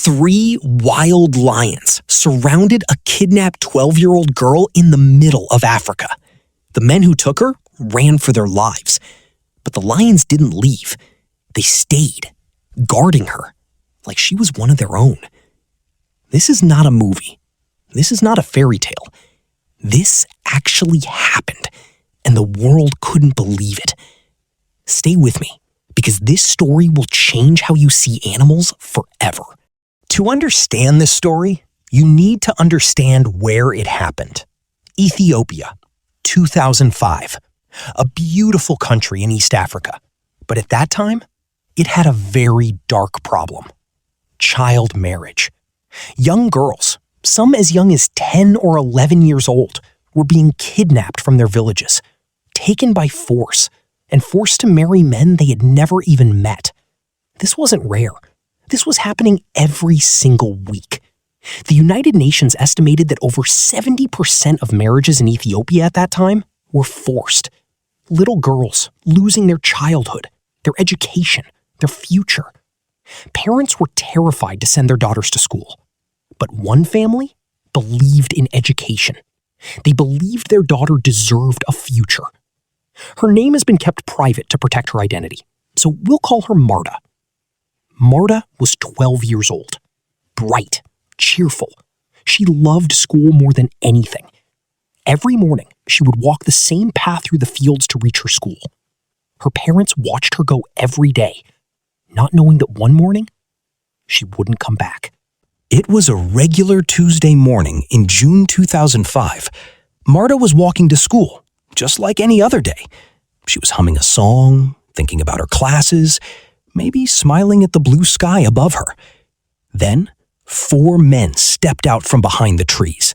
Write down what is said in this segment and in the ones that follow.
3 wild lions surrounded a kidnapped 12-year-old girl in the middle of Africa. The men who took her ran for their lives, but the lions didn't leave. They stayed, guarding her, like she was one of their own. This is not a movie. This is not a fairy tale. This actually happened, and the world couldn't believe it. Stay with me, because this story will change how you see animals forever. To understand this story, you need to understand where it happened. Ethiopia, 2005. A beautiful country in East Africa. But at that time, it had a very dark problem. Child marriage. Young girls, some as young as 10 or 11 years old, were being kidnapped from their villages, taken by force, and forced to marry men they had never even met. This wasn't rare. This was happening every single week. The United Nations estimated that over 70% of marriages in Ethiopia at that time were forced. Little girls losing their childhood, their education, their future. Parents were terrified to send their daughters to school. But one family believed in education. They believed their daughter deserved a future. Her name has been kept private to protect her identity, so we'll call her Marta. Marta was 12 years old, bright, cheerful. She loved school more than anything. Every morning, she would walk the same path through the fields to reach her school. Her parents watched her go every day, not knowing that one morning, she wouldn't come back. It was a regular Tuesday morning in June 2005. Marta was walking to school, just like any other day. She was humming a song, thinking about her classes, maybe smiling at the blue sky above her. Then, 4 men stepped out from behind the trees.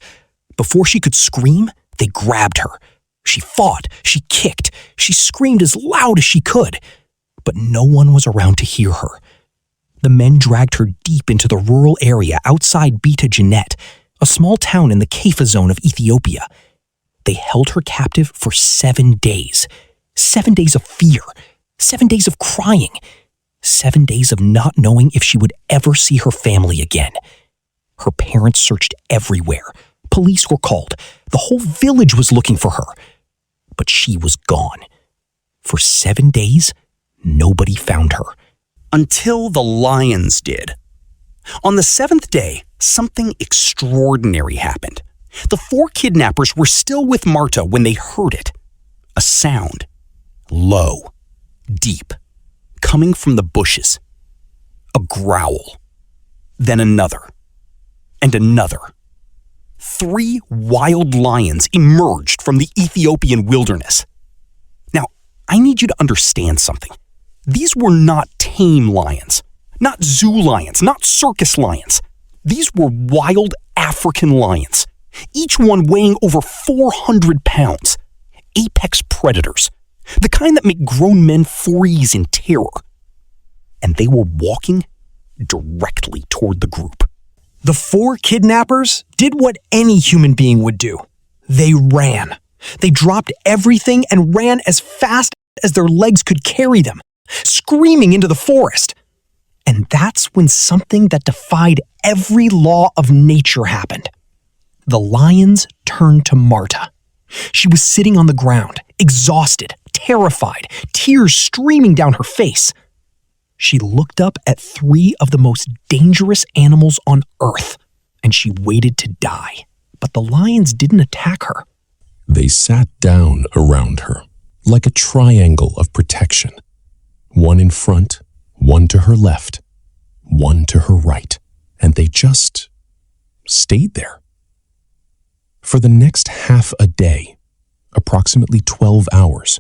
Before she could scream, they grabbed her. She fought, she kicked, she screamed as loud as she could. But no one was around to hear her. The men dragged her deep into the rural area outside Beta Janet, a small town in the Kaffa zone of Ethiopia. They held her captive for 7 days. 7 days of fear. 7 days of crying. 7 days of not knowing if she would ever see her family again. Her parents searched everywhere. Police were called. The whole village was looking for her. But she was gone. For 7 days, nobody found her. Until the lions did. On the 7th day, something extraordinary happened. The 4 kidnappers were still with Marta when they heard it. A sound. Low. Deep. Coming from the bushes. A growl. Then another. And another. 3 wild lions emerged from the Ethiopian wilderness. Now, I need you to understand something. These were not tame lions, not zoo lions, not circus lions. These were wild African lions, each one weighing over 400 pounds. Apex predators, the kind that make grown men freeze in terror. And they were walking directly toward the group. The 4 kidnappers did what any human being would do. They ran. They dropped everything and ran as fast as their legs could carry them, screaming into the forest. And that's when something that defied every law of nature happened. The lions turned to Marta. She was sitting on the ground, exhausted, terrified, tears streaming down her face. She looked up at 3 of the most dangerous animals on Earth, and she waited to die. But the lions didn't attack her. They sat down around her, like a triangle of protection. One in front, one to her left, one to her right, and they just stayed there. For the next half a day, approximately 12 hours,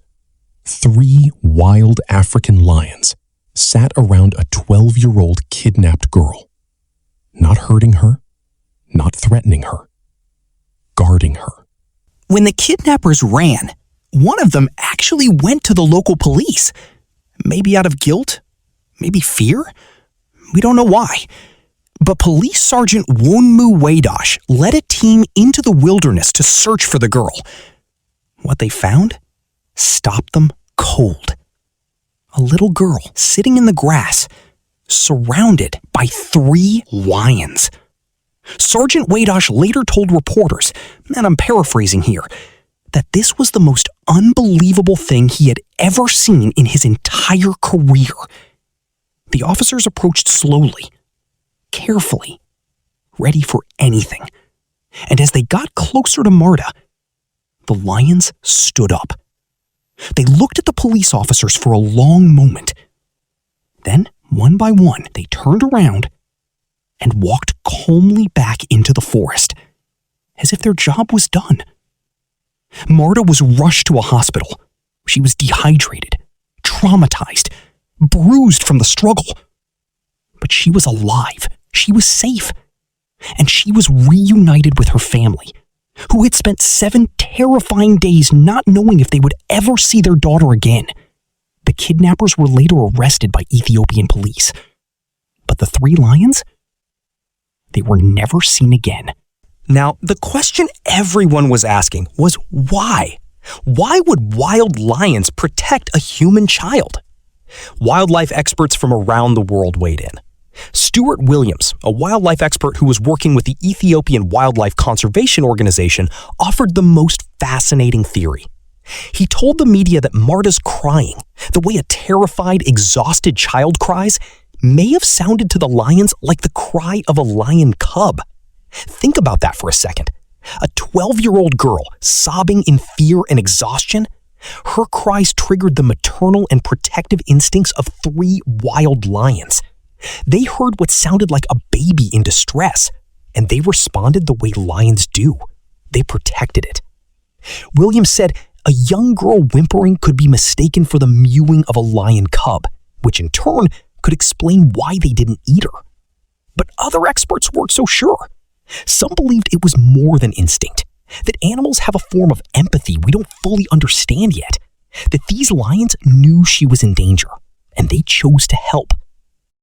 3 wild African lions sat around a 12-year-old kidnapped girl, not hurting her, not threatening her, guarding her. When the kidnappers ran, one of them actually went to the local police. Maybe out of guilt, maybe fear. We don't know why. But Police Sergeant Wonmu Wadash led a team into the wilderness to search for the girl. What they found stopped them cold. A little girl sitting in the grass, surrounded by 3 lions. Sergeant Waidosh later told reporters, and I'm paraphrasing here, that this was the most unbelievable thing he had ever seen in his entire career. The officers approached slowly, carefully, ready for anything. And as they got closer to Marta, the lions stood up. They looked at the police officers for a long moment. Then, one by one, they turned around and walked calmly back into the forest, as if their job was done. Marta was rushed to a hospital. She was dehydrated, traumatized, bruised from the struggle. But she was alive. She was safe. And she was reunited with her family, who had spent 7 terrifying days not knowing if they would ever see their daughter again. The kidnappers were later arrested by Ethiopian police. But the 3 lions? They were never seen again. Now, the question everyone was asking was why? Why would wild lions protect a human child? Wildlife experts from around the world weighed in. Stuart Williams, a wildlife expert who was working with the Ethiopian Wildlife Conservation Organization, offered the most fascinating theory. He told the media that Marta's crying, the way a terrified, exhausted child cries, may have sounded to the lions like the cry of a lion cub. Think about that for a second. A 12-year-old girl sobbing in fear and exhaustion? Her cries triggered the maternal and protective instincts of 3 wild lions. They heard what sounded like a baby in distress, and they responded the way lions do. They protected it. Williams said a young girl whimpering could be mistaken for the mewing of a lion cub, which in turn could explain why they didn't eat her. But other experts weren't so sure. Some believed it was more than instinct, that animals have a form of empathy we don't fully understand yet, that these lions knew she was in danger, and they chose to help.